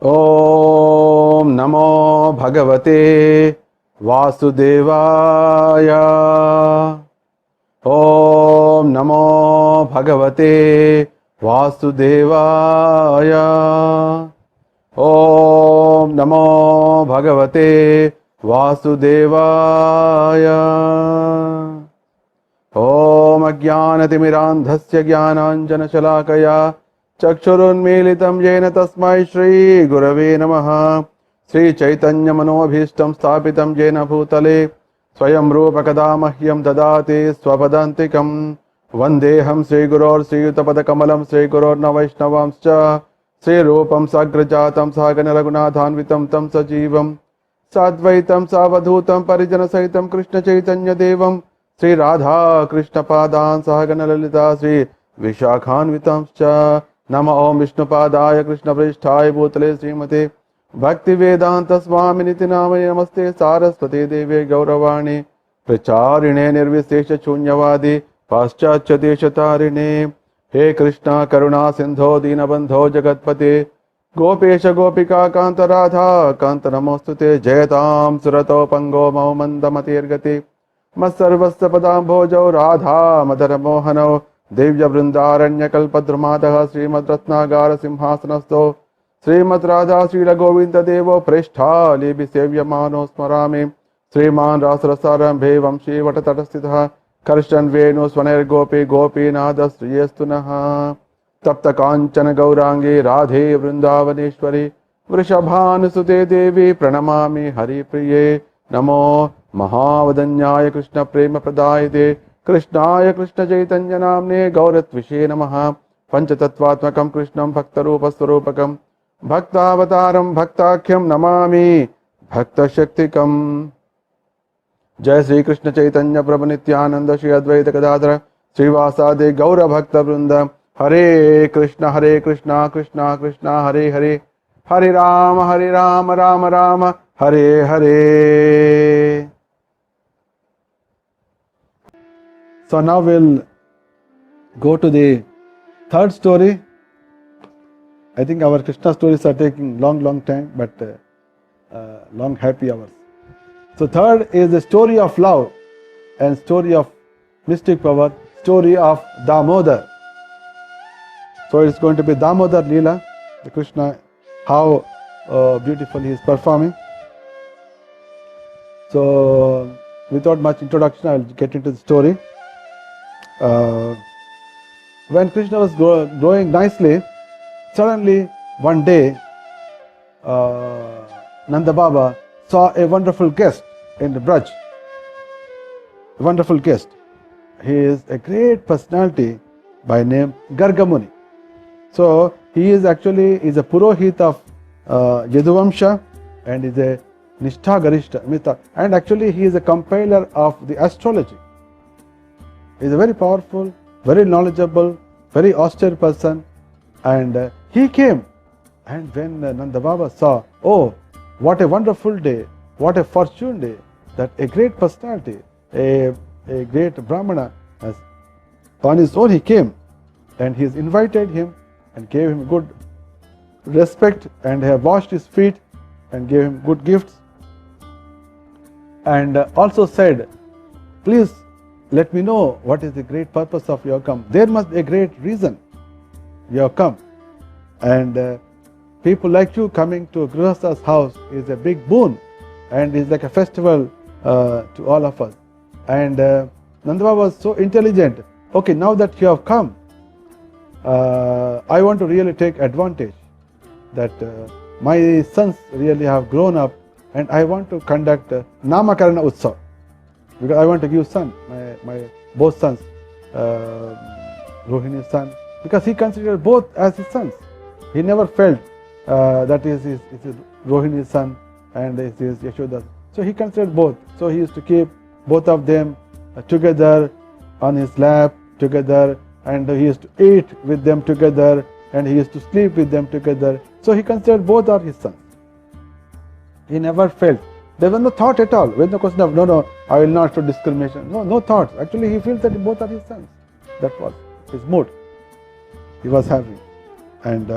Om Namo Bhagavate Vasudevaya. Om Namo Bhagavate Vasudevaya. Om Namo Bhagavate Vasudevaya. Om Ajnanatimirandhasya Jnananjanashalakaya Chakshurunmilitam Yena Tasmai Shri Gurave Namaha. Sri Chaitanya Manobhishtam Sthapitam Yena Bhutale Swayam Rupa Kadamahyam Dadati Swapadantikam Vandeham Sri Guror Sri Yutapada Kamalam Sri Guror Navaishnavamscha Sri Rupam Sagrajatam Sagana Raghunathanvitam Tam Sajivam Sadvaitam Savadhutam Parijana Sahitam Krishna Chaitanya Devam Sri Radha Krishna Padan Sahagana Lalita Sri Vishakhanvitamscha Nama Om Vishnu Padaya Krishna Prishthaya Bhutale Srimate Bhaktivedanta Swaminiti Namaya Namaste Saraswati Devi Gauravani Pracharine Nirvisesha Chunyavadi Paschatya Deshatarine He Krishna Karuna Sindho Dinabandho Jagatpate Gopesha Gopika Kanta Radha Kanta Namostute Jayatam Surato Pango Mahumandamatirgati Masarvasya Padam Bhojau Radha Madara Mohano Devya Vrindaranya Kalpadramadaha Srimad Ratnagara Simhasanasto Srimad Radha Srila Govinda Devo Prestha Libi Sevya Mano Smarami Sriman Rasarasaram Bhevamshi Vatatatastitha Karshan Venu Swaner Gopi Gopi Nada Sriyastunaha Tapta Kanchana Gaurangi Radhe Vrindavaneshwari Vrishabhan Sute Devi Pranamami Hari Priye Namo Mahavadanyaya Krishna Prema Pradayate Krishnaya Krishna Chaitanya Namne Gauratvishe Namaha Panchatattvatmakam Krishnam Bhaktarupa Swarupakam Bhaktavataram Bhaktakyam Namami Bhakta Shaktikam Jai Sri Krishna Chaitanya Prabhu Nityananda Shri Advaita Gadadhara Srivasade Gaura Bhakta Vrinda Hare Krishna Krishna Krishna Hare Hare Hare Rama Rama Rama Hare Hare. So now we'll go to the third story. I think our Krishna stories are taking long time, but long happy hours. So third is the story of love and story of mystic power, story of Damodar. So it's going to be Damodar Leela, the Krishna, how beautiful he is performing. So without much introduction, I'll get into the story. When Krishna was growing nicely, suddenly one day Nanda Baba saw a wonderful guest in the Braj. A wonderful guest. He is a great personality by name Gargamuni. So he is actually a Purohit of Yaduvamsha and is a Nishtha Garishta, and actually he is a compiler of the astrology. He is a very powerful, very knowledgeable, very austere person, and he came. And when Nanda Baba saw, oh, what a wonderful day, what a fortune day, that a great personality, a great Brahmana, on his own he came, and he has invited him and gave him good respect, and have washed his feet and gave him good gifts, and also said, please let me know what is the great purpose of your come. There must be a great reason you have come, and people like you coming to Grihastha's house is a big boon, and is like a festival to all of us. And Nanda Baba was so intelligent. Okay, now that you have come, I want to really take advantage that my sons really have grown up, and I want to conduct Namakarana Utsav, because I want to give son, my both sons, Rohini's son, because he considered both as his sons. He never felt that is his Rohini's son and is his Yashoda's. So he considered both. So he used to keep both of them together on his lap together, and he used to eat with them together, and he used to sleep with them together. So he considered both are his sons. He never felt, there was no thought at all. There was no question of, no, I will not show discrimination. No thoughts. Actually, he feels that both are his sons. That was his mood he was having. And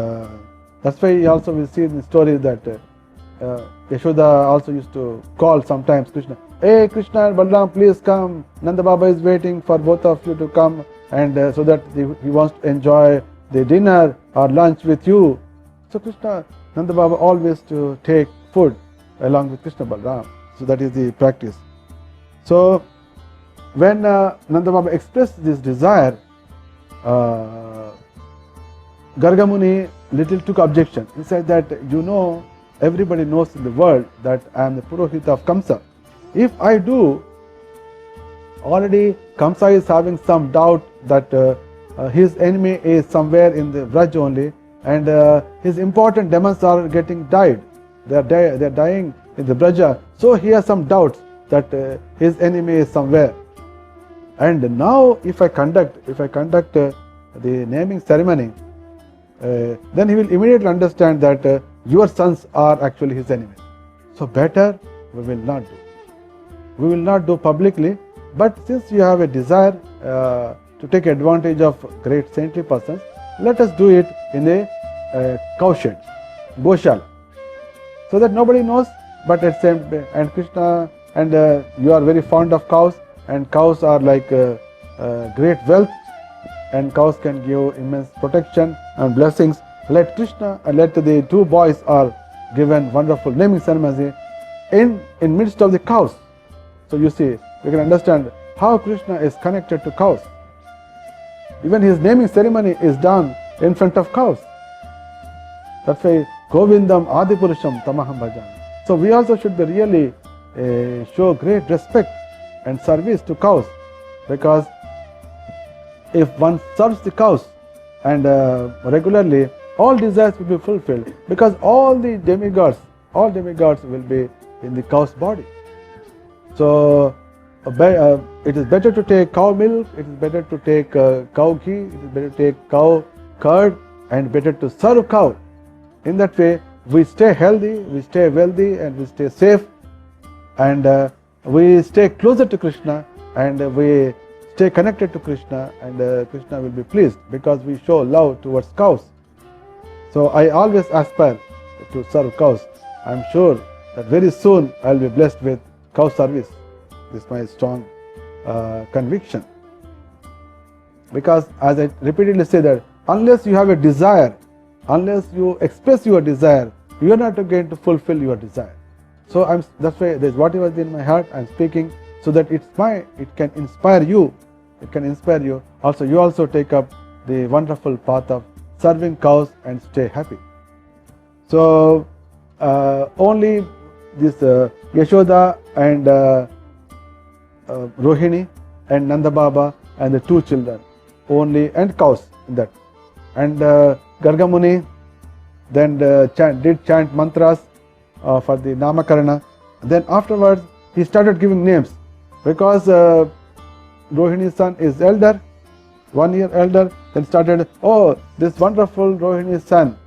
That's why also we see in the story that Yashoda also used to call sometimes Krishna, "Hey Krishna and Balaram, please come. Nanda Baba is waiting for both of you to come, and so that he wants to enjoy the dinner or lunch with you." So Krishna, Nanda Baba always to take food along with Krishna Balaram. So that is the practice. So when Nanda Baba expressed this desire, Gargamuni little took objection. He said that, everybody knows in the world that I am the Purohita of Kamsa. If I do, already Kamsa is having some doubt that his enemy is somewhere in the Vraj only, and his important demons are getting died. They are dying in the Braja. So he has some doubts that his enemy is somewhere. And now if I conduct the naming ceremony, then he will immediately understand that your sons are actually his enemies. So better we will not do. We will not do publicly, but since you have a desire to take advantage of great saintly persons, let us do it in a cow shed, Goshala, so that nobody knows. But at same time, and Krishna, and you are very fond of cows, and cows are like great wealth, and cows can give immense protection and blessings. Let Krishna and let the two boys are given wonderful naming ceremony in midst of the cows. So you see, we can understand how Krishna is connected to cows. Even his naming ceremony is done in front of cows. That's why Govindam Adipurusham Tamaham Bhajan. So we also should be really show great respect and service to cows, because if one serves the cows and regularly, all desires will be fulfilled, because all the demigods will be in the cow's body. So it is better to take cow milk, it is better to take cow ghee, it is better to take cow curd, and better to serve cow. In that way, we stay healthy, we stay wealthy, and we stay safe, and we stay closer to Krishna, and we stay connected to Krishna, and Krishna will be pleased because we show love towards cows. So I always aspire to serve cows. I am sure that very soon I will be blessed with cow service. This is my strong conviction. Because as I repeatedly say that unless you have a desire, unless you express your desire, you are not going to fulfill your desire. So that's why there's whatever is in my heart I'm speaking, so that it can inspire you. It can inspire you. Also, you also take up the wonderful path of serving cows and stay happy. So only this Yashoda and Rohini and Nanda Baba and the two children only, and cows in that. And Gargamuni then did chant mantras for the Namakarana. Then afterwards he started giving names, because Rohini's son is elder, 1 year elder. Then started, this wonderful Rohini's son,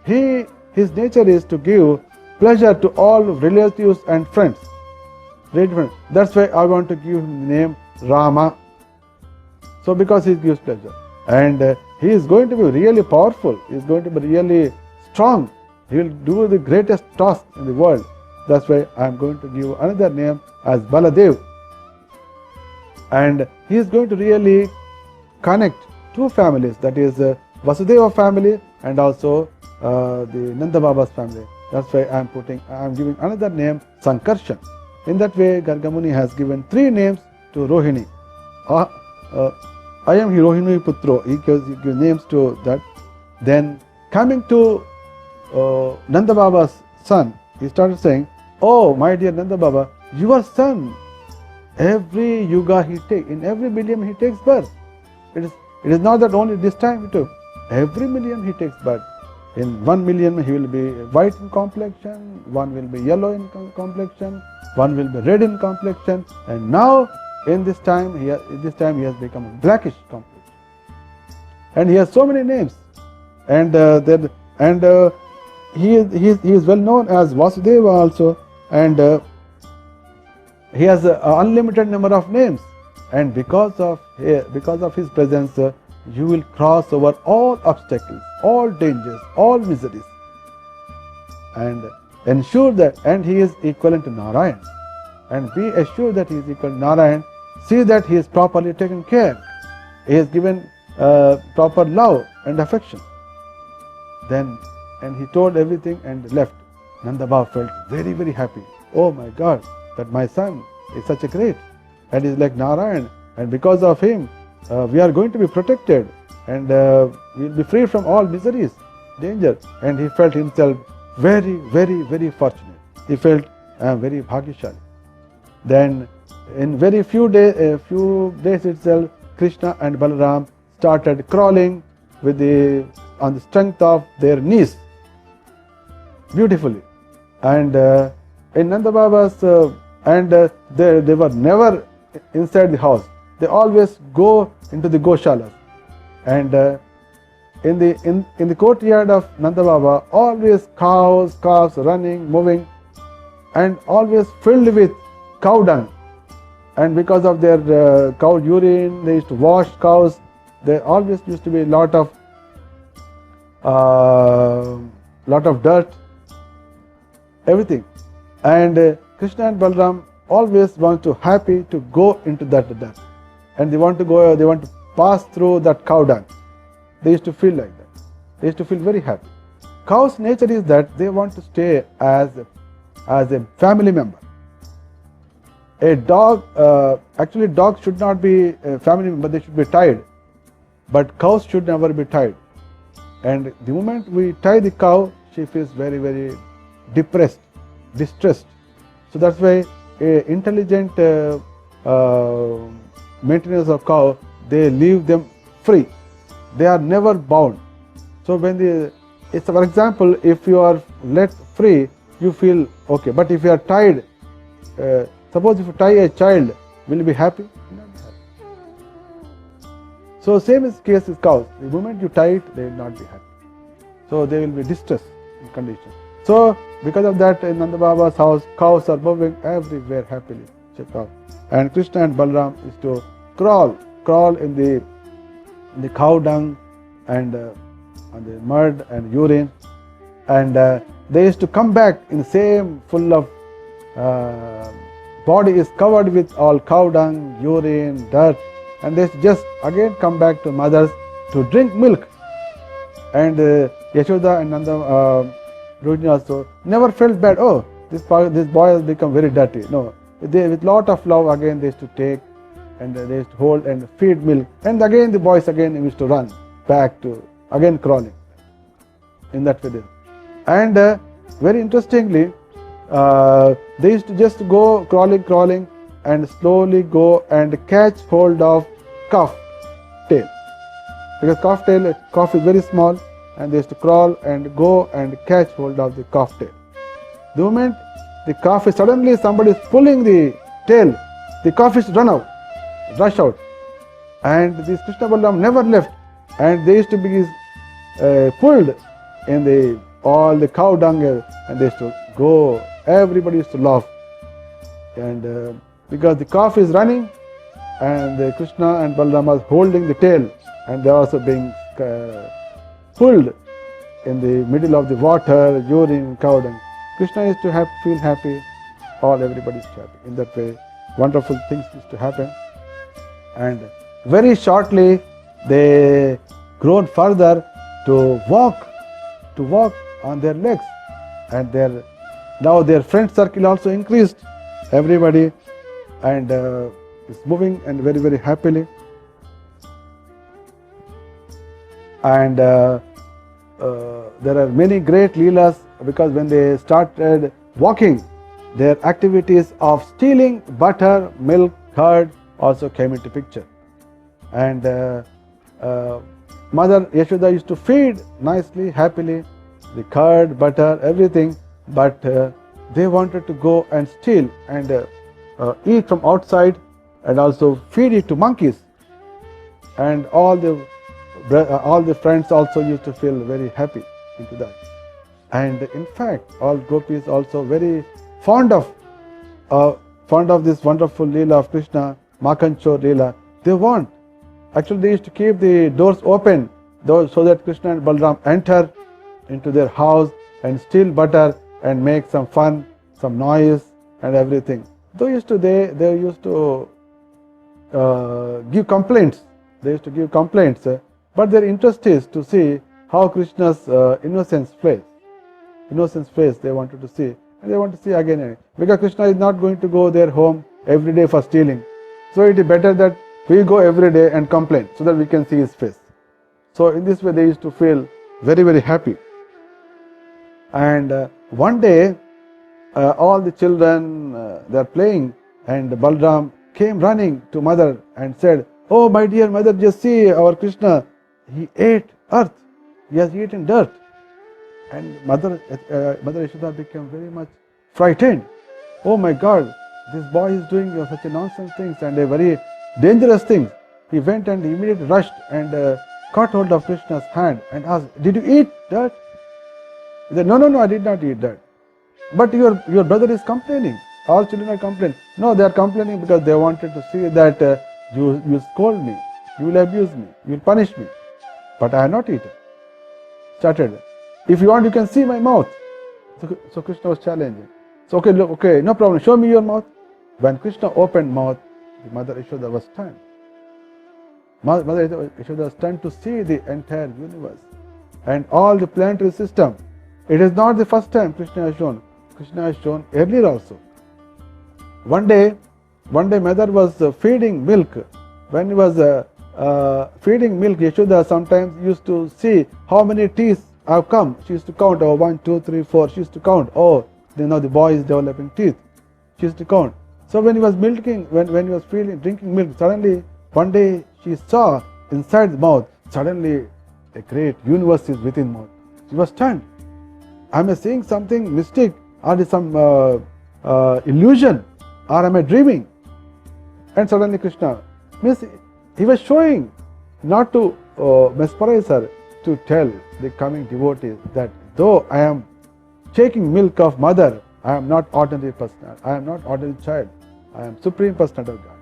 his nature is to give pleasure to all relatives and friends. That's why I want to give him the name Rama. So because he gives pleasure, and he is going to be really powerful, he is going to be really strong, he will do the greatest task in the world. That's why I am going to give another name as Baladev, and he is going to really connect two families, that is Vasudeva family and also the Nanda Baba's family. That's why I am giving another name Sankarshan. In that way, Gargamuni has given 3 names to Rohini. I am Rohini Putro. He gives names to that. Then coming to Nanda Baba's son, he started saying, "Oh, my dear Nanda Baba, your son, every yuga he takes, in every millennium he takes birth. It is not that only this time he took. Every millennium he takes birth. In 1 million he will be white in complexion, one will be yellow in complexion, one will be red in complexion, and now in this time he has become blackish complexion. And he has so many names, and he is well known as Vasudeva also, and he has an unlimited number of names. And because of his presence, you will cross over all obstacles, all dangers, all miseries, and ensure that, and he is equivalent to Narayan, and be assured that he is equal to Narayan. See that he is properly taken care, he is given proper love and affection. Then, and he told everything and left. Nanda Baba felt very, very happy. Oh my God, that my son is such a great, and is like Narayan, and because of him we are going to be protected, and we will be free from all miseries, danger. And he felt himself very, very, very fortunate. He felt, I am very bhagyashali. Then in very few days itself, Krishna and Balaram started crawling with on the strength of their knees, beautifully. And in Nanda Baba's, they were never inside the house. They always go into the Goshalas. And in the courtyard of Nanda Baba, always cows running, moving, and always filled with cow dung. And because of their cow urine, they used to wash cows. There always used to be a lot of dirt, everything. And Krishna and Balaram always want to happy to go into that dirt, and they want to pass through that cow dung. They used to feel like that. They used to feel very happy. Cow's nature is that they want to stay as a family member. A dog, actually dogs should not be a family member, they should be tied. But cows should never be tied. And the moment we tie the cow, she feels very, very depressed, distressed. So that's why a intelligent maintenance of cow, they leave them free. They are never bound. So when it's for example, if you are let free, you feel okay. But if you are tied, suppose if you tie a child, will you be happy? Not be happy. So same is case with cows. The moment you tie it, they will not be happy. So they will be distressed in condition. So because of that, in Nanda Baba's house, cows are moving everywhere happily. And Krishna and Balaram is to crawl in the cow dung and on the mud and urine, and they used to come back in the same full of body is covered with all cow dung, urine, dirt, and they just again come back to mothers to drink milk. And Yashoda and Nanda Rohini also never felt bad. Oh, this boy has become very dirty. No, with lot of love again they used to take, and they used to hold and feed milk, and again the boys again used to run back to again crawling in that way. And very interestingly, they used to just go crawling and slowly go and catch hold of calf tail, because calf is very small, and they used to crawl and go and catch hold of the calf tail. The moment the calf is suddenly somebody is pulling the tail, the calf is rush out, and this Krishna Balaram never left, and they used to be pulled in all the cow dung, and they used to go. Everybody used to laugh, and because the calf is running, and Krishna and Balaram are holding the tail, and they are also being pulled in the middle of the water, urine, cow dung. Krishna used to feel happy, everybody is happy. In that way, wonderful things used to happen. And very shortly, they grown further to walk on their legs, and now their friend circle also increased. Everybody and is moving and very, very happily. And there are many great leelas, because when they started walking, their activities of stealing butter, milk, curd also came into picture. And Mother Yashoda used to feed nicely, happily, the curd, butter, everything, but they wanted to go and steal and eat from outside, and also feed it to monkeys. And all the friends also used to feel very happy into that. And in fact, all gopis also very fond of this wonderful Leela of Krishna, Makanchor Leela. They want Actually, they used to keep the doors open so that Krishna and Balram enter into their house and steal butter and make some fun, some noise and everything. They used to give complaints. They used to give complaints, but their interest is to see how Krishna's innocence plays. Innocence plays they wanted to see, and they want to see again and again. Because Krishna is not going to go their home every day for stealing. So it is better that we go every day and complain so that we can see his face. So in this way they used to feel very, very happy. And one day all the children they are playing, and Balram came running to mother and said, "Oh my dear mother, just see our Krishna, he ate earth, he has eaten dirt." And Mother Yashoda became very much frightened. "Oh my God, this boy is doing such a nonsense things and a very dangerous things." He went and immediately rushed and caught hold of Krishna's hand and asked, "Did you eat dirt?" He said, No, I did not eat that. "But your brother is complaining. All children are complaining." "No, they are complaining because they wanted to see that you scold me, you will abuse me, you will punish me. But I have not eaten." Started, "If you want, you can see my mouth." So Krishna was challenging. So okay, no problem, show me your mouth. When Krishna opened mouth, the Mother Yashoda was stunned. Mother Yashoda was stunned to see the entire universe and all the planetary system. It is not the first time Krishna has shown. Krishna has shown earlier also. One day mother was feeding milk. When he was feeding milk, Yashoda sometimes used to see how many teeth have come. She used to count, 1, 2, 3, 4. She used to count. The boy is developing teeth. She used to count. So when he was milking, when he was drinking milk, suddenly one day she saw inside the mouth, suddenly a great universe is within mouth. She was stunned. Am I seeing something mystic? Or is some illusion? Or am I dreaming? And suddenly Krishna, he was showing, not to mesmerize her, to tell the coming devotees that though I am taking milk of mother, I am not ordinary person, I am not ordinary child, I am Supreme Personality of God.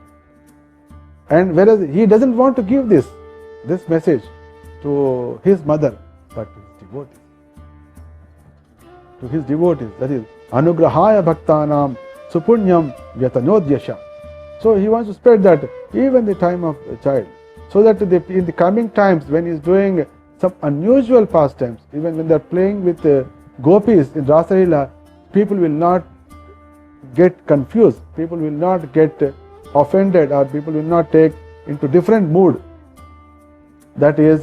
And whereas he doesn't want to give this message to his mother, but to his devotees. To his devotees, that is, Anugrahaya Bhaktanam Supunyam Yatanodyasha. So he wants to spread that even the time of a child, so that in the coming times when he is doing some unusual pastimes, even when they are playing with gopis in Rasalila, people will not get confused, people will not get offended, or people will not take into different mood. That is,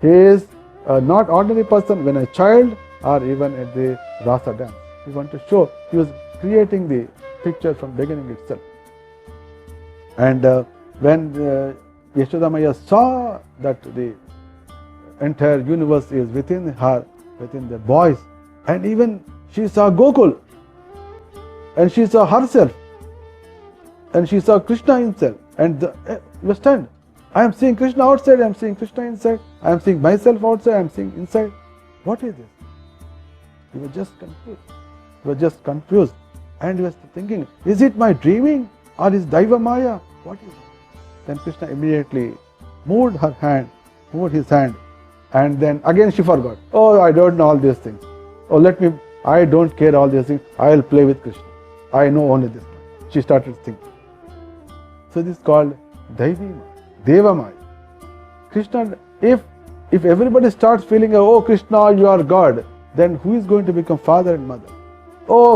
he is not ordinary person when a child or even at the Rasa dance. He wants to show, he was creating the picture from beginning itself. And when Yashoda Maya saw that the entire universe is within her, within the boys, and even she saw Gokul, and she saw herself, and she saw Krishna himself, and was stunned. I am seeing Krishna outside, I am seeing Krishna inside, I am seeing myself outside, I am seeing inside. What is this? He was just confused. He was just confused. And he was thinking, is it my dreaming or is Daiva Maya? What is it? Then Krishna immediately moved his hand, and then again she forgot. I don't know all these things. I don't care all these things. I will play with Krishna. I know only this. She started thinking. So this is called Daivi Maya, Deva Maya. Krishna, if everybody starts feeling, Krishna, you are God, then who is going to become father and mother?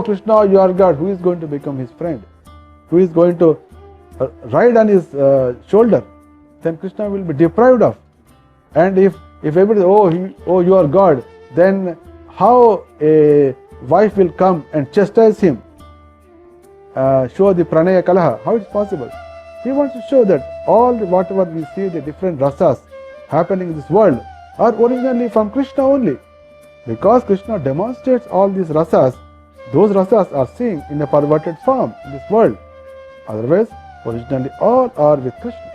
Krishna, you are God, who is going to become his friend? Who is going to ride on his shoulder? Then Krishna will be deprived of. And if everybody, you are God, then how a wife will come and chastise him, show the pranaya kalaha? How is it possible? He wants to show that whatever we see, the different rasas happening in this world, are originally from Krishna only. Because Krishna demonstrates all these rasas, those rasas are seen in a perverted form in this world. Otherwise, originally all are with Krishna.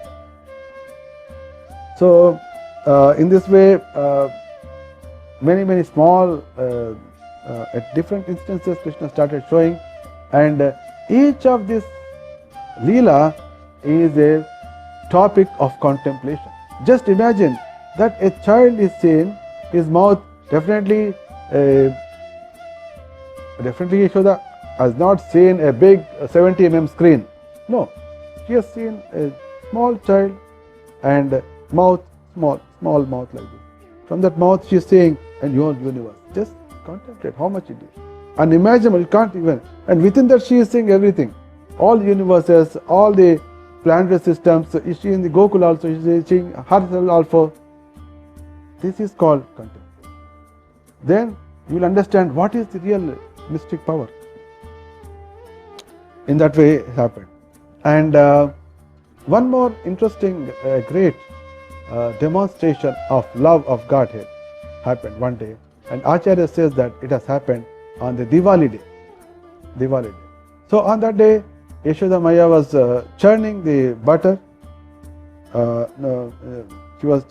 So, in this way, many small, at different instances, Krishna started showing, and each of this Leela is a topic of contemplation. Just imagine that a child is seeing his mouth definitely Yashoda has not seen a big 70 screen. No, she has seen a small child and mouth, small mouth like this. From that mouth she is seeing a new universe. Just contemplate how much it is. Unimaginable, you can't even. And within that she is seeing everything. All the universes, all the planetary systems. Is she in the Gokul also? She is seeing herself also. This is called contemplation. Then you will understand what is the real mystic power. In that way it happened. And one more interesting, great demonstration of love of Godhead happened one day. And Acharya says that it has happened on the Diwali day. So on that day, Yashoda Maya was churning the butter. She was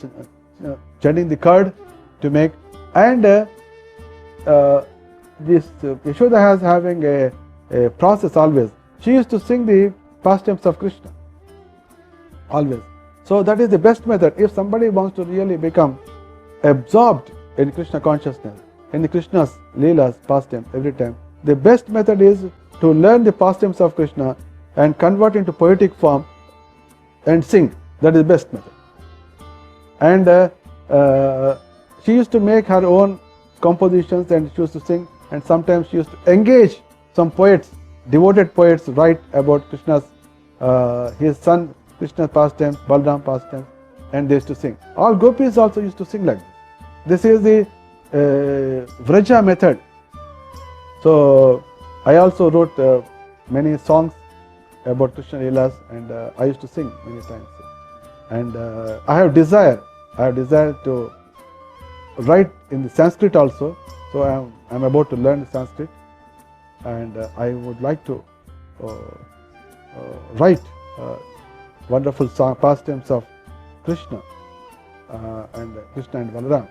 churning the curd to make. And this Yashoda has having a process always. She used to sing the pastimes of Krishna always. So that is the best method. If somebody wants to really become absorbed in Krishna consciousness, in the Krishna's Leelas, pastimes every time, the best method is to learn the pastimes of Krishna and convert into poetic form and sing. That is the best method. And she used to make her own compositions and she used to sing, and sometimes she used to engage some poets, devoted poets, write about Krishna's, his son Krishna's pastimes, Balaram pastimes, and they used to sing. All gopis also used to sing like this. This is the Vraja method. So I also wrote many songs about Krishna Leelas, and I used to sing many times. And I have desire to write in the Sanskrit also. So I'm about to learn Sanskrit, and I would like to write wonderful song, pastimes of Krishna and Balaram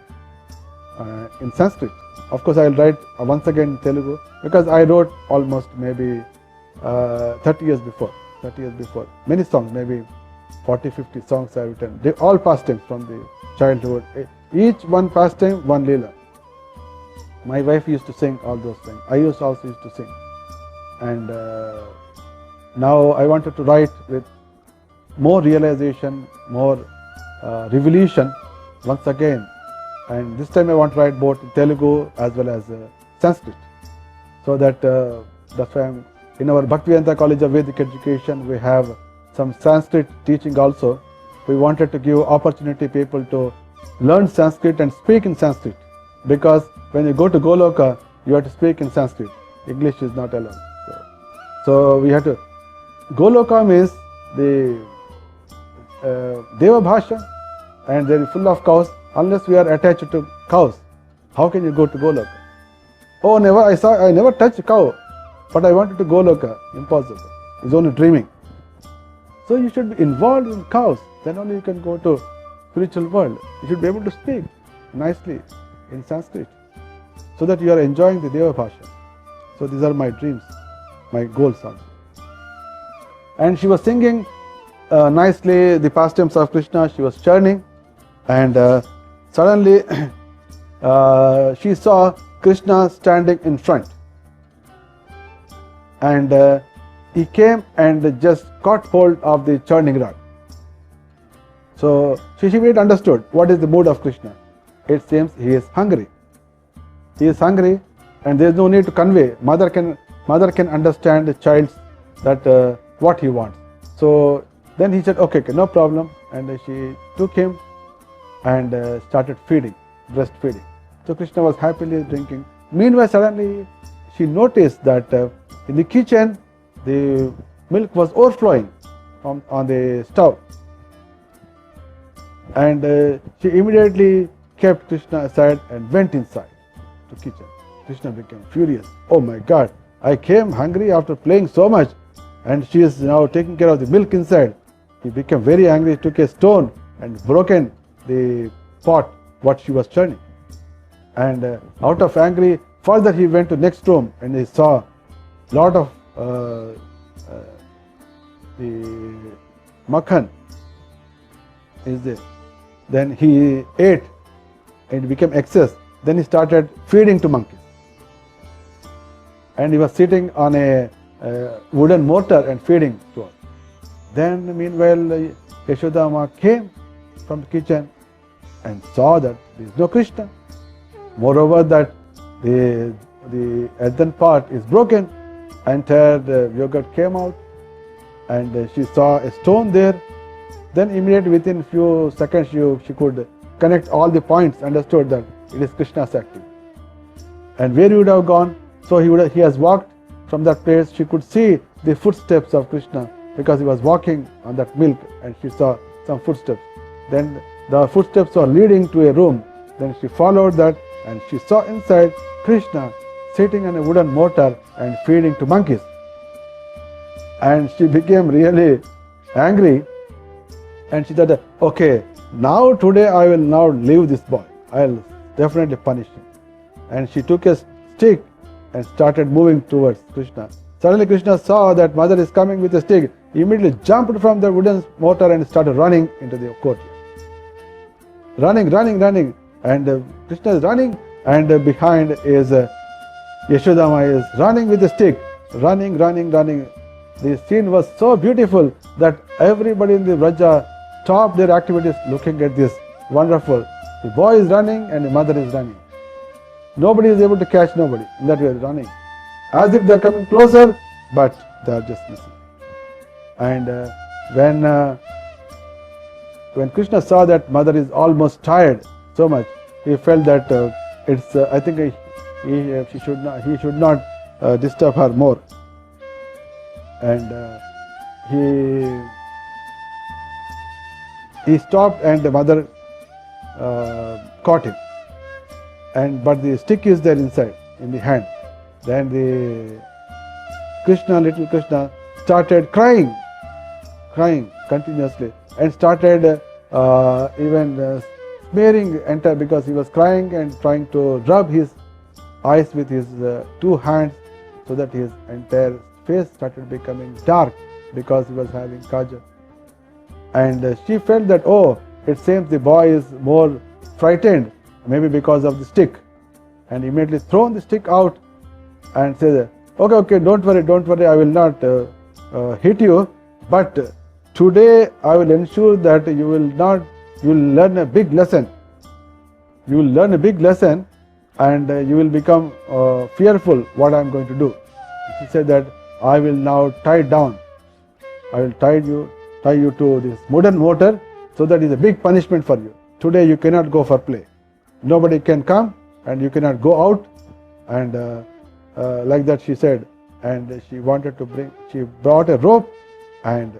in Sanskrit. Of course, I will write once again in Telugu, because I wrote almost maybe 30 years before. Many songs, maybe 40-50 songs I have written. They all pastimes from the childhood. Each one pastime, one Leela. My wife used to sing all those things. I also used to sing. And now I wanted to write with more realization, more revelation once again. And this time I want to write both Telugu as well as Sanskrit. So that's why I'm in our Bhaktivedanta College of Vedic Education. We have some Sanskrit teaching also. We wanted to give opportunity people to learn Sanskrit and speak in Sanskrit, because when you go to Goloka, you have to speak in Sanskrit. English is not allowed. So we have to. Goloka means the Deva Bhasha, and they are full of cows. Unless we are attached to cows, how can you go to Goloka? Oh, I never touched a cow, but I wanted to Goloka. Impossible. It's only dreaming. So you should be involved in cows, then only you can go to spiritual world. You should be able to speak nicely in Sanskrit, so that you are enjoying the Deva Bhasha. So these are my dreams, my goals also. And she was singing nicely the pastimes of Krishna. She was churning, and suddenly she saw Krishna standing in front, and he came and just caught hold of the churning rod. So she immediately understood what is the mood of Krishna. It seems he is hungry. He is hungry, and there is no need to convey. Mother can understand the child's that what he wants. So then he said, okay, no problem, and she took him and started breastfeeding. So Krishna was happily drinking. Meanwhile, suddenly she noticed that in the kitchen the milk was overflowing on the stove, and she immediately kept Krishna aside and went inside to kitchen. Krishna became furious. Oh my God, I came hungry after playing so much, and she is now taking care of the milk inside. He became very angry. He took a stone and broken the pot what she was churning, and out of angry, further he went to next room and he saw lot of the makhan is there, then he ate and it became excess. Then he started feeding to monkeys. And he was sitting on a wooden mortar and feeding to us. Then meanwhile Yashoda came from the kitchen and saw that there is no Krishna. Moreover, that the earthen pot is broken. Entire yogurt came out, and she saw a stone there. Then immediately within few seconds she could connect all the points, understood that it is Krishna's activity. And where he would have gone, so he has walked from that place. She could see the footsteps of Krishna because he was walking on that milk, and she saw some footsteps. Then the footsteps were leading to a room. Then she followed that, and she saw inside Krishna sitting on a wooden mortar and feeding to monkeys. And she became really angry, and she said, okay, now today I will now leave this boy. I will definitely punish him. And she took a stick and started moving towards Krishna. Suddenly Krishna saw that mother is coming with a stick. He immediately jumped from the wooden mortar and started running into the courtyard. Running. And Krishna is running, and behind is Yashoda is running with a stick. Running. The scene was so beautiful that everybody in the Vraja stopped their activities looking at this wonderful. The boy is running and the mother is running. Nobody is able to catch nobody. In that way, running. As if they are coming closer, but they are just missing. And when Krishna saw that mother is almost tired so much, he felt that I think he should not disturb her more. And he stopped, and the mother caught him. But the stick is there inside, in the hand. Then little Krishna started crying continuously, and started even smearing entire, because he was crying and trying to rub his eyes with his two hands, so that his entire face started becoming dark because he was having kajal. And she felt that, it seems the boy is more frightened, maybe because of the stick, and immediately thrown the stick out and said, okay, don't worry, I will not hit you, but today I will ensure that you will learn a big lesson. You will learn a big lesson, and you will become fearful what I am going to do. She said that I will now tie down. I will tie you to this wooden mortar, so that is a big punishment for you. Today you cannot go for play. Nobody can come, and you cannot go out. And like that she said. And she brought a rope and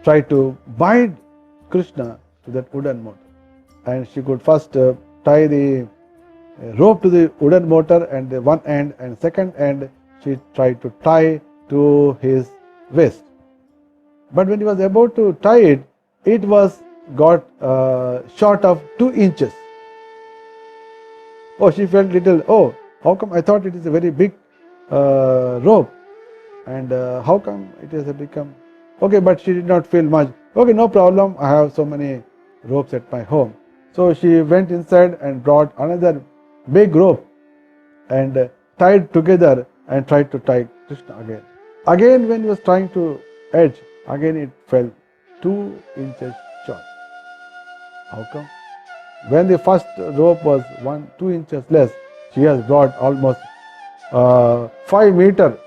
tried to bind Krishna to that wooden mortar. And she could first tie the rope to the wooden mortar and the one end, and second end she tried to tie to his waist. But when he was about to tie it, it was got short of 2 inches. She felt little, how come? I thought it is a very big rope, and how come it has become, but she did not feel much. No problem, I have so many ropes at my home. So she went inside and brought another big rope and tied together and tried to tie Krishna again. Again, when he was trying to edge, again it fell 2 inches short. How come? When the first rope was 2 inches less, she has brought almost 5 meter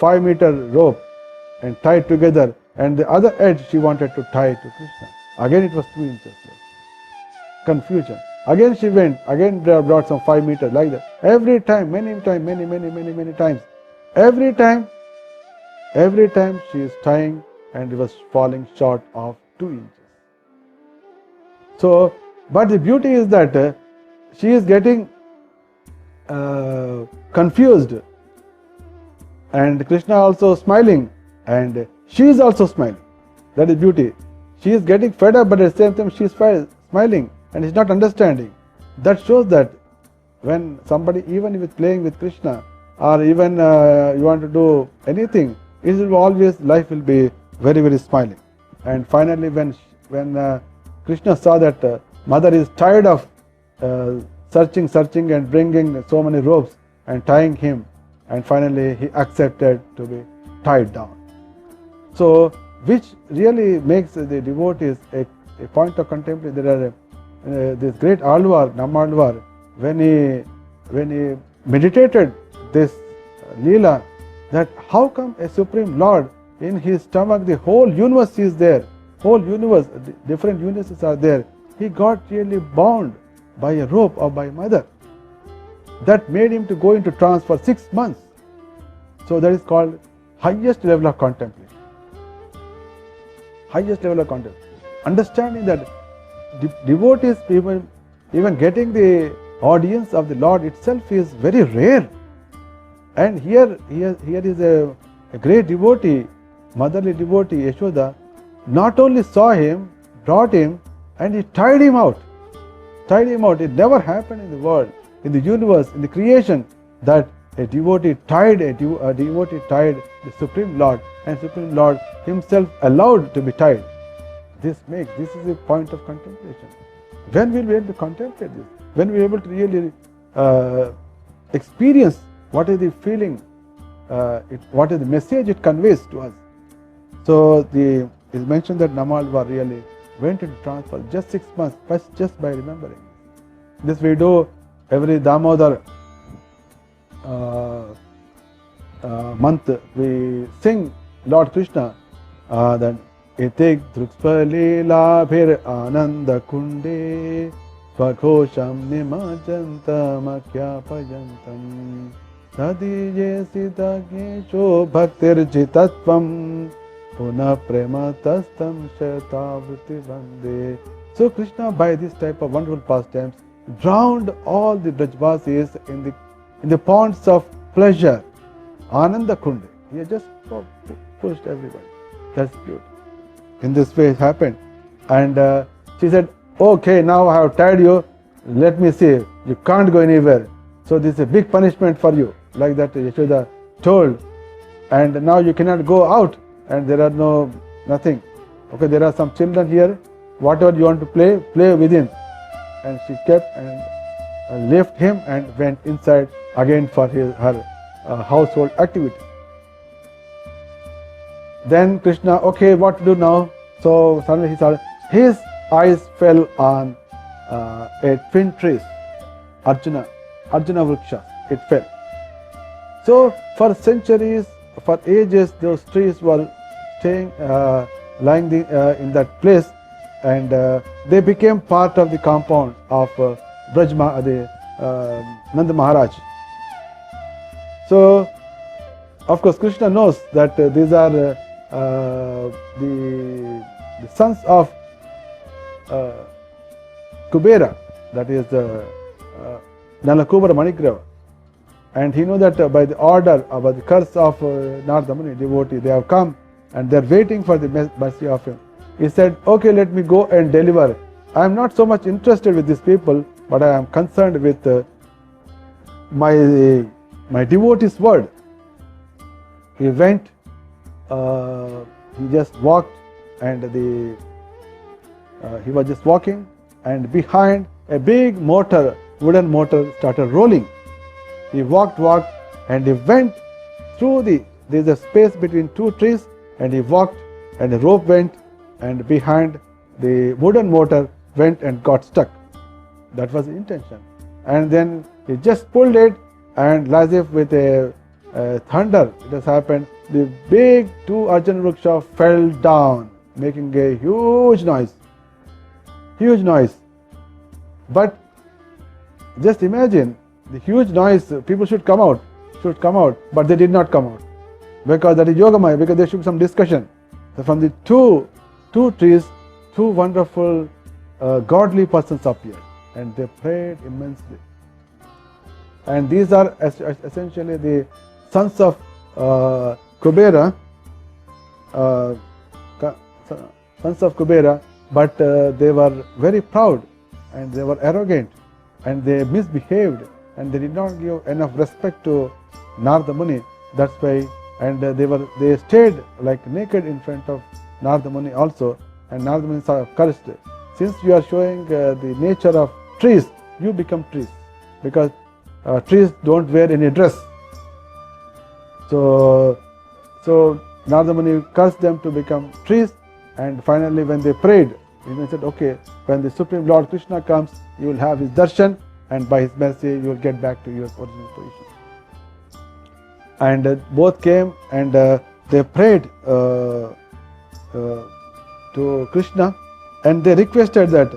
rope and tied together, and the other edge she wanted to tie to Krishna. Again it was 2 inches less. Confusion. Again she went, again brought some 5 meters, like that. Every time, many times. Every time she is tying, and it was falling short of 2 inches. So, but the beauty is that she is getting confused, and Krishna also smiling, and she is also smiling. That is beauty. She is getting fed up, but at the same time she is smiling and is not understanding. That shows that when somebody, even with playing with Krishna, or even you want to do anything, life will be very, very smiling. And finally, when Krishna saw that mother is tired of searching and bringing so many ropes and tying him, and finally he accepted to be tied down. So, which really makes the devotees a point of contemplation. There are this great Alvar, Nammalvar, when he meditated this Leela, that how come a Supreme Lord, in his stomach the whole universe is there, whole universe, different universes are there. He got really bound by a rope or by mother. That made him to go into trance for 6 months. So that is called highest level of contemplation. Highest level of contemplation. Understanding that devotees, even getting the audience of the Lord itself is very rare. And here is a great devotee, motherly devotee, Yashoda, not only saw him, brought him, and he tied him out. Tied him out. It never happened in the world, in the universe, in the creation, that a devotee tied the Supreme Lord, and Supreme Lord himself allowed to be tied. This is a point of contemplation. When will we be able to contemplate this? When we are able to really experience what is the feeling, what is the message it conveys to us. So it is mentioned that Nammalvar really went into trance for just 6 months, just by remembering. This we do every Damodar month. We sing Lord Krishna that Itik Drukspalila Bhir Ananda Kunde Svaghosham Nimajantam Akyapayantam Tadiye Siddhagesho Bhaktir Jitatvam Puna Prematastam Shetavruti Vande. So Krishna, by this type of wonderful pastimes, drowned all the Brajvasis in the ponds of pleasure. Ananda Kunde. He just pushed everybody. That's beautiful. In this way it happened. And she said, okay, now I have tied you. Let me see. You can't go anywhere. So this is a big punishment for you. Like that Yashoda told. And now you cannot go out. And there are nothing. Okay, there are some children here. Whatever you want to play within. And she kept and left him and went inside again for her household activity. Then Krishna, okay, what to do now? So suddenly he saw his eyes fell on a twin trees, Arjuna Vriksha. It fell. So for centuries, for ages, those trees were staying, lying in that place, and they became part of the compound of Nanda Maharaj. So, of course, Krishna knows that these are the sons of Kubera, that is Nalakubara Manigrava. And he knows that by the order, by the curse of Narada Muni devotee, they have come and they are waiting for the mercy of him. He said, okay, let me go and deliver. I am not so much interested with these people, but I am concerned with my devotee's word. He went, he just walked, and he was just walking, and behind a big wooden motor started rolling. He walked, and he went through there is a space between two trees, and he walked, and the rope went, and behind the wooden motor went and got stuck. That was the intention. And then he just pulled it, and as if with a thunder it has happened, the big two Arjuna Vriksha fell down, making a huge noise. But just imagine the huge noise. People should come out, but they did not come out, because that is Yogamaya, because there should be some discussion. So from the two trees, two wonderful godly persons appeared, and they prayed immensely. And these are essentially the sons of Kubera, but they were very proud, and they were arrogant, and they misbehaved, and they did not give enough respect to Narada Muni. That's why, and they stayed like naked in front of Narada Muni also, and Narada Muni cursed, since you are showing the nature of trees, you become trees, because trees don't wear any dress. So Narada Muni cursed them to become trees, and finally when they prayed, he said, okay, when the Supreme Lord Krishna comes, you will have his darshan, and by his mercy you will get back to your original position. And both came and they prayed to Krishna, and they requested that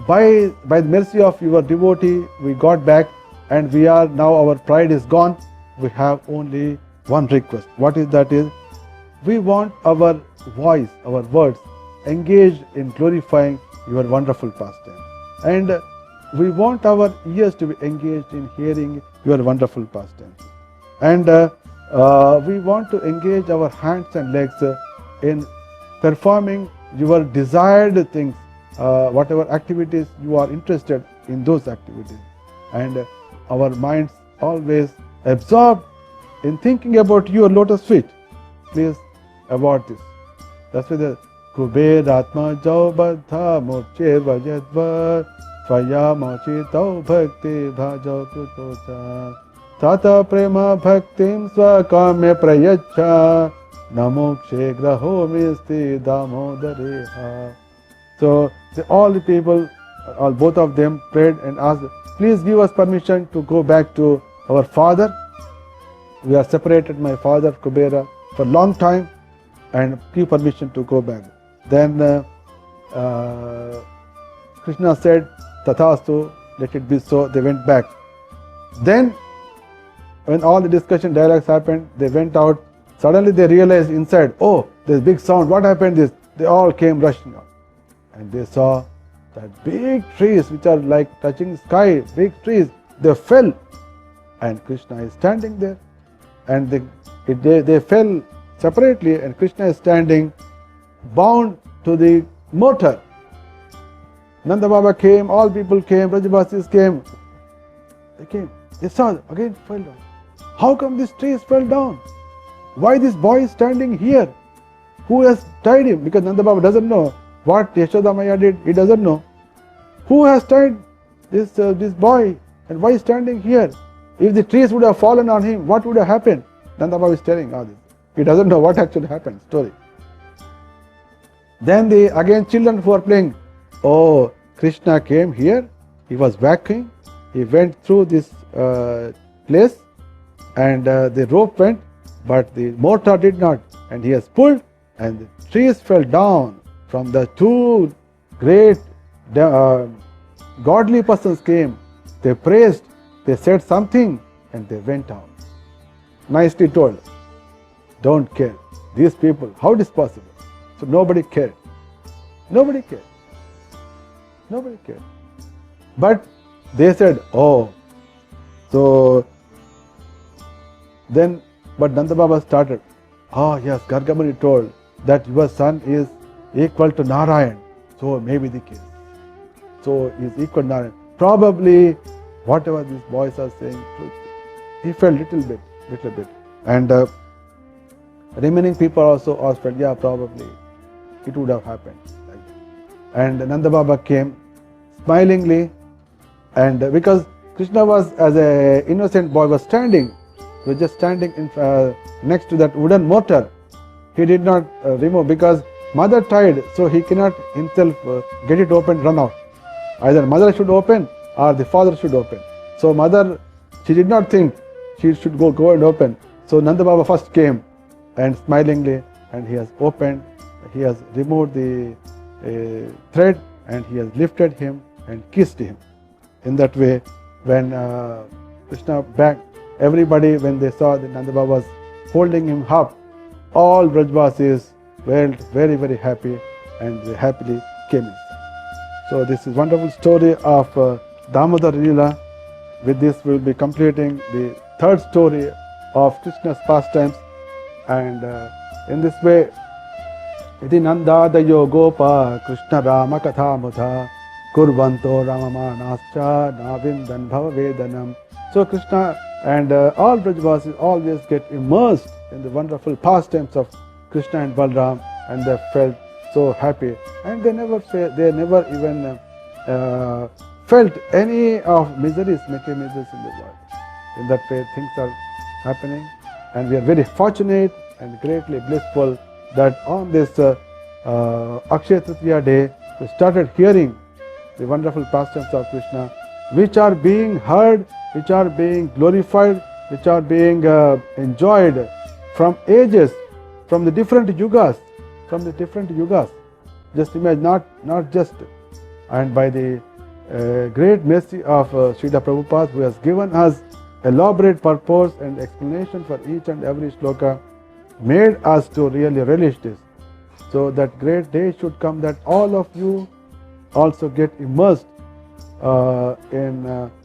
by the mercy of your devotee we got back, and we are now, our pride is gone, we have only one request. What is that? Is we want our voice, our words engaged in glorifying your wonderful pastime, and we want our ears to be engaged in hearing your wonderful pastime, and we want to engage our hands and legs in performing your desired things, whatever activities you are interested in, those activities, and our minds always absorbed in thinking about your lotus feet. Please avoid this. That's why the Kuberatma Jau Baddha Murche Vajadva Tvaya Mochitau Bhakti Bhajau Krutocha Tata Prema Bhaktim Swakamya Prayacha Namokshe Graho Misti Damodareha. So all the people, both of them prayed and asked, please give us permission to go back to our father. We are separated, my father Kubera, for a long time, and give permission to go back. Then Krishna said, Tathastu, let it be so. They went back. Then when all the discussion dialogues happened, they went out. Suddenly they realized inside, oh, there's big sound. What happened? They all came rushing out. And they saw that big trees which are like touching the sky, big trees, they fell. And Krishna is standing there. And they fell separately, and Krishna is standing bound to the mortar. Nanda Baba came, all people came, Brajavasis came. They came. They saw, again fell down. How come these trees fell down? Why this boy is standing here? Who has tied him? Because Nanda Baba doesn't know what Yashoda Maya did. He doesn't know. Who has tied this boy, and why is standing here? If the trees would have fallen on him, what would have happened? Nanda Baba is telling all this. He doesn't know what actually happened. Story. Then again children who are playing. Oh, Krishna came here. He was walking. He went through this place, and the rope went, but the mortar did not. And he has pulled, and the trees fell down. From the two great godly persons came. They praised. They said something, and they went out. Nicely told. Don't care. These people, how it is possible? So nobody cared. Nobody cared. Nobody cared. But they said, oh. So then, but Nanda Baba started. Oh yes, Gargamuni told that your son is equal to Narayan. So maybe the case. So he is equal to Narayan. Probably whatever these boys are saying, truth. He felt little bit. And remaining people also felt, yeah, probably it would have happened like that. And Nanda Baba came smilingly, and because Krishna was, as an innocent boy, was standing, he was just standing next to that wooden mortar. He did not remove, because mother tied, so he cannot himself get it open, run out. Either mother should open or the father should open. So mother, she did not think she should go and open. So Nanda Baba first came, and smilingly, and he has opened, he has removed the thread, and he has lifted him and kissed him. In that way, when Krishna back, everybody, when they saw that Nanda Baba was holding him up, all Brajvasis were very, very happy, and they happily came in. So this is wonderful story of Damodar Leela. With this we will be completing the third story of Krishna's pastimes, and in this way, Iti Nandadayo Gopa Krishna Rama Katha Mudha Kurvanto Ramamanascha Navindan Bhava Vedanam. So Krishna and all Brajvasis always get immersed in the wonderful pastimes of Krishna and Balram, and they felt so happy, and they never even felt any of miseries, mechanisms in the world. In that way, things are happening, and we are very fortunate and greatly blissful that on this Akshaya Tritiya day, we started hearing the wonderful pastimes of Krishna, which are being heard, which are being glorified, which are being enjoyed from ages, from the different yugas, Just imagine, not just, and by the great mercy of Srila Prabhupada, who has given us elaborate purpose and explanation for each and every shloka, made us to really relish this. So that great day should come that all of you also get immersed in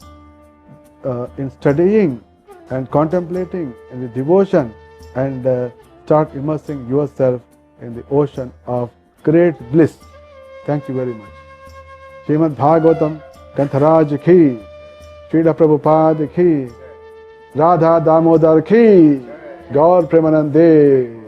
studying and contemplating in the devotion, and start immersing yourself in the ocean of great bliss. Thank you very much. Srimad Bhagavatam Gantharaj ki, Srila Prabhupada ki, Radha Damodar ki, Gaur Premanande.